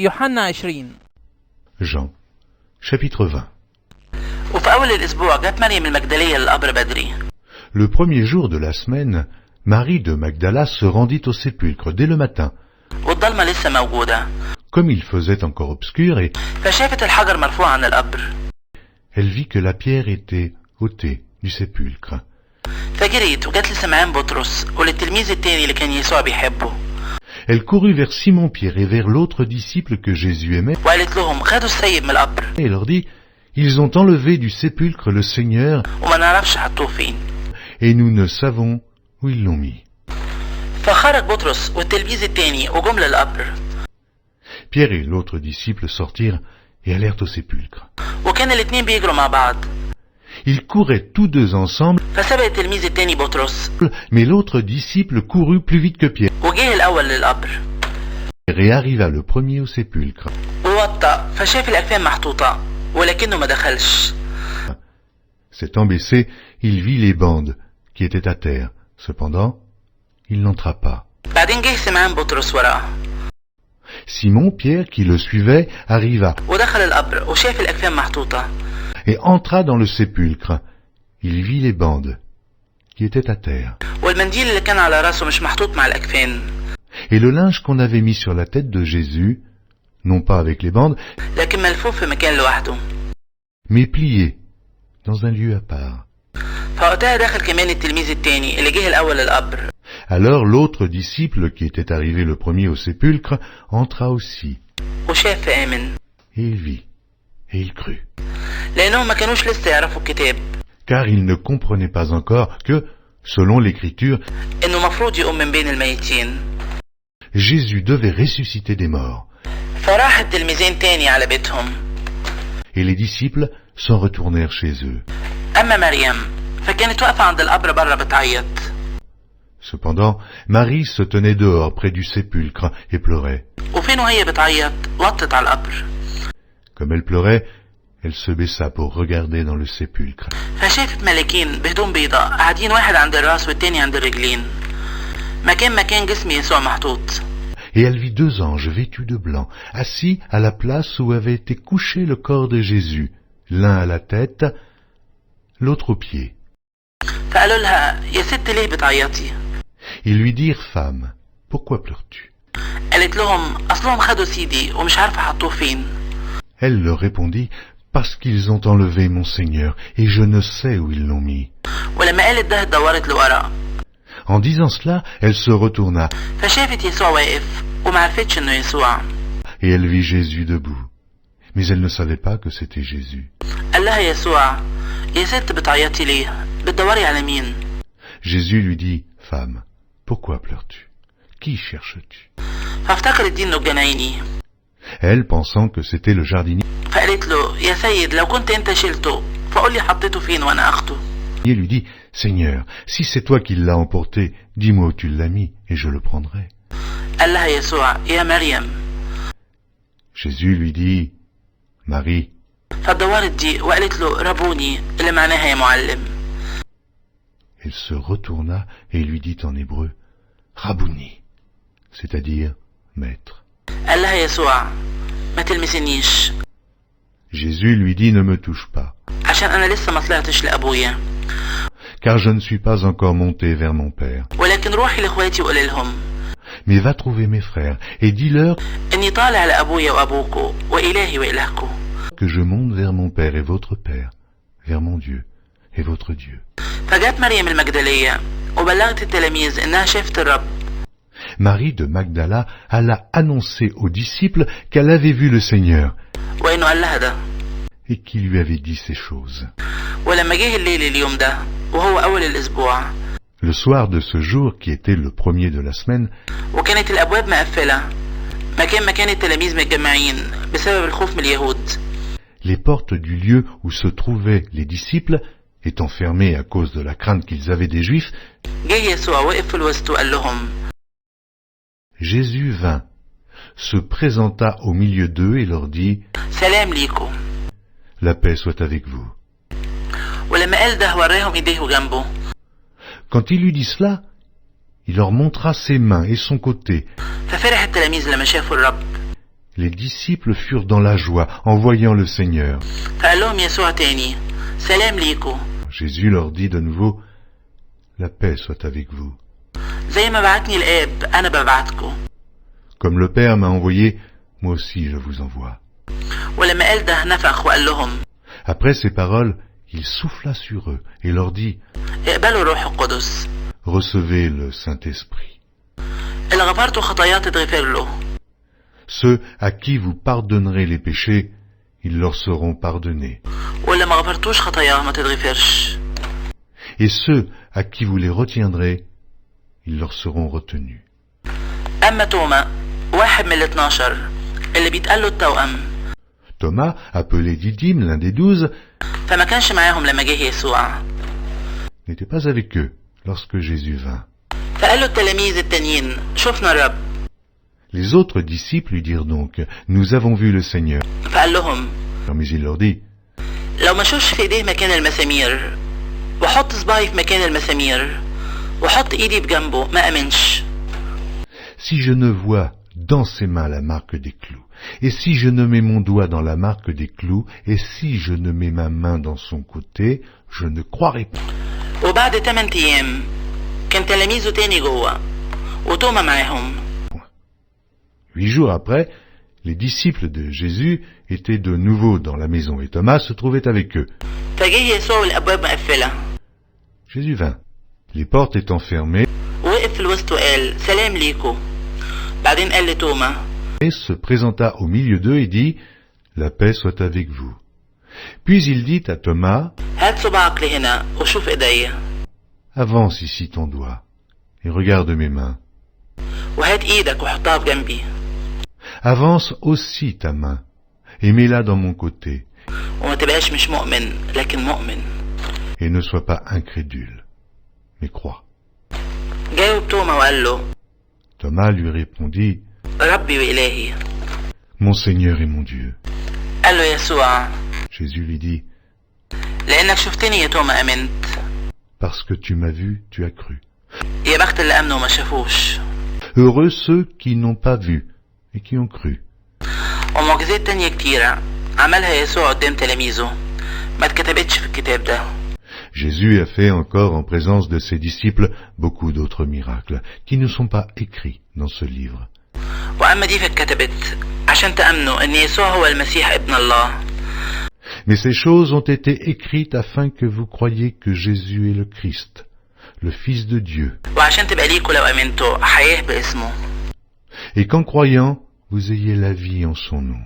يوحنا 20. Jean, chapitre 20. وفي أول الأسبوع جت مريم المجدلية للقبر بدري. Le premier jour de la semaine, Marie de Magdala se rendit au sépulcre dès le matin, والضلمة لسه موجودة. comme il faisait encore obscur, et فشافت الحجر مرفوع عن القبر. elle vit que la pierre était ôtée du sépulcre. فجريت وجت لسمعان بطرس وللتلميذ التاني اللي كان يسوع بيحبه. Elle courut vers Simon-Pierre et vers l'autre disciple que Jésus aimait, وقالت لهم خدوا السيد من القبر et leur dit, « Ils ont enlevé du sépulcre le Seigneur, وما نعرفش حطوه فين. et nous ne savons où ils l'ont mis. » فخرج بطرس والتلميذ التاني وجم للقبر. Pierre et l'autre disciple sortirent et allèrent au sépulcre. وكان الاتنين بيجروا مع بعض. Ils couraient tous deux ensemble, فسبق التلميذ التاني بطرس mais l'autre disciple courut plus vite que Pierre وجه الأول للقبر. et arriva le premier au sépulcre. ووطى فشاف الأكفان محطوطة ولكنه ما دخلش. S'étant baissé, il vit les bandes qui étaient à terre. Cependant, il n'entra pas. بعدين جه سمعان بطرس وراه Simon, Pierre, qui le suivait, arriva ودخل القبر وشاف الأكفان محطوطة. et entra dans le sépulcre. Il vit les bandes qui étaient à terre. والمنديل اللي كان على راسه مش محطوط مع الأكفان Et le linge qu'on avait mis sur la tête de Jésus, non pas avec les bandes, لكن ملفوف في مكان لوحده. mais plié dans un lieu à part. فوقتها دخل كمان التلميذ التاني اللي جه الأول للقبر. Alors l'autre disciple qui était arrivé le premier au sépulcre entra aussi, وشاف فآمن et il vit, et il crut. لأنهم ما كانوش لسه يعرفوا الكتاب Car il ne comprenait pas encore que, selon l'Écriture, إنه مفروض يقوم من بين الميتين. Jésus devait ressusciter des morts. فراح التلميذين تاني على بيتهم. Et les disciples s'en retournèrent chez eux. أما مريم فكانت واقفة عند القبر بره بتعيط. Cependant, Marie se tenait dehors près du sépulcre et pleurait. وفين وهي بتعيط وطت على القبر. Comme elle pleurait, elle se baissa pour regarder dans le sépulcre. فشافت ملاكين بهدوم بيضاء قاعدين واحد عند الراس والتاني عند الرجلين. مكان جسم يسوع محطوط. Et elle vit deux anges vêtus de blanc, assis à la place où avait été couché le corps de Jésus, l'un à la tête, l'autre aux pieds. فقالوا لها يا ست ليه بتعيطي؟ Ils lui dirent, « Femme, pourquoi pleures-tu » قالت لهم أصلهم خدوا سيدي ومش عارفة حطوه فين. Elle leur répondit, « Parce qu'ils ont enlevé mon Seigneur, et je ne sais où ils l'ont mis. » ولما قالت ده دورت لورا. En disant cela, elle se retourna, فشافت يسوع واقف ومعرفتش إنه يسوع. et elle vit Jésus debout. Mais elle ne savait pas que c'était Jésus. قال لها يسوع يا ست بتعيطي ليه؟ بتدوري على مين؟ Jésus lui dit, « Femme, pourquoi pleures-tu? Qui cherches-tu » فافتكرت دي إنه الجنايني. Elle, pensant que c'était le jardinier, فقالت له يا سيد لو كنت أنت شلته فقول لي حطيته فين وأنا أخده. lui dit, « Seigneur, si c'est toi qui l'as emporté, dis-moi où tu l'as mis, et je le prendrai. » قال لها يسوع يا مريم. Jésus lui dit, « Marie. » فدورت دي وقالت له ربوني اللي معناها يا معلم. Elle se retourna et lui dit en hébreu, « Rabouni », c'est-à-dire « Maître. » قال لها يسوع ما تلمسنيش. Jésus lui dit, « Ne me touche pas, عشان أنا لسه ما طلعتش لأبويا. car je ne suis pas encore monté vers mon Père. ولكن روحي لإخواتي وقولي لهم Mais va trouver mes frères et dis-leur إني طالع لأبويا وأبوكو وإلهي وإلهكو. que je monte vers mon Père et votre Père, vers mon Dieu et votre Dieu. » فجات مريم المجدلية وبلغت التلاميذ إنها شافت الرب. Marie de Magdala alla annoncer aux disciples qu'elle avait vu le Seigneur وإنه قال لها ده. et qu'il lui avait dit ces choses. ولما جه الليل اليوم ده وهو أول الأسبوع Le soir de ce jour, qui était le premier de la semaine, وكانت الأبواب مقفلة مكان التلاميذ متجمعين بسبب الخوف من اليهود. les portes du lieu où se trouvaient les disciples étant fermées à cause de la crainte qu'ils avaient des Juifs, جه يسوع وقف في الوسط وقال لهم Jésus vint, se présenta au milieu d'eux et leur dit, سلام ليكم. La paix soit avec vous. ولما قال ده وراهم ايديه وجنبه. Quand il eut dit cela, il leur montra ses mains et son côté. ففرح التلاميذ لما شافوا الرب. Les disciples furent dans la joie en voyant le Seigneur. فقال لهم يسوع تاني سلام ليكو. Jésus leur dit de nouveau, la paix soit avec vous. زي ما بعتني الآب أنا ببعتكم. Comme le Père m'a envoyé, moi aussi je vous envoie. ولما قال ده نفخ وقال لهم Après ces paroles, il souffla sur eux et leur dit, اقبلوا الروح القدس. recevez le Saint-Esprit. اللي غفرتوا خطاياه تتغفر له. Ceux à qui vous pardonnerez les péchés, ils leur seront pardonnés. واللي ما غفرتوش خطاياه ما تتغفرش. Et ceux à qui vous les retiendrez, ils leur seront retenus. أما توما واحد من ال12 اللي بيتقال له التوأم Thomas, appelé Didyme, l'un des 12, فما كانش معاهم لما جه يسوع. n'était pas avec eux lorsque Jésus vint. فقال له التلاميذ التانيين شفنا الرب. Les autres disciples lui dirent donc, nous avons vu le Seigneur. فقال لهم Mais il leur dit, لو ما اشوفش في ايديه مكان المسامير وحط صباعي في مكان المسامير وحط ايدي بجنبه ما امنش. si je ne vois dans ses mains la marque des clous, et si je ne mets mon doigt dans la marque des clous, et si je ne mets ma main dans son côté, je ne croirai pas. وبعد 8 ايام كان تلاميذه تاني جوه وتوما معاهم. 8 jours après, les disciples de Jésus étaient de nouveau dans la maison et Thomas se trouvait avec eux. فجه يسوع والابواب مقفله. Jésus vint. Les portes étant fermées, وقف في الوسط وقال سلام ليكو. بعدين قال لتوما et se présenta au milieu d'eux et dit, la paix soit avec vous. Puis il dit à Thomas, هات صباعك لهنا وشوف ايديا. avance ici ton doigt et regarde mes mains. وهات ايدك وحطها في جنبي. Avance aussi ta main et mets-la dans mon côté. وما تبقاش مش مؤمن لكن مؤمن. Et ne sois pas incrédule, mais crois. جاوب توما وقال له Thomas lui répondit, ربي وإلهي. mon Seigneur et mon Dieu. قال له يسوع Jésus lui dit, لأنك شفتني يا توما أمنت. parce que tu m'as vu, tu as cru. يا بخت اللي أمنوا وما شافوش. Heureux ceux qui n'ont pas vu et qui ont cru. ومعجزات تانية كتيرة عملها يسوع قدام تلاميذه ما اتكتبتش في الكتاب ده. Jésus a fait encore en présence de ses disciples beaucoup d'autres miracles qui ne sont pas écrits dans ce livre. وأما دي فاتكتبت عشان تأمنوا أن يسوع هو المسيح ابن الله. Mais ces choses ont été écrites afin que vous croyiez que Jésus est le Christ, le Fils de Dieu. وعشان تبقى ليكوا لو أمنتوا حياة باسمه. Et qu'en croyant, vous ayez la vie en son nom.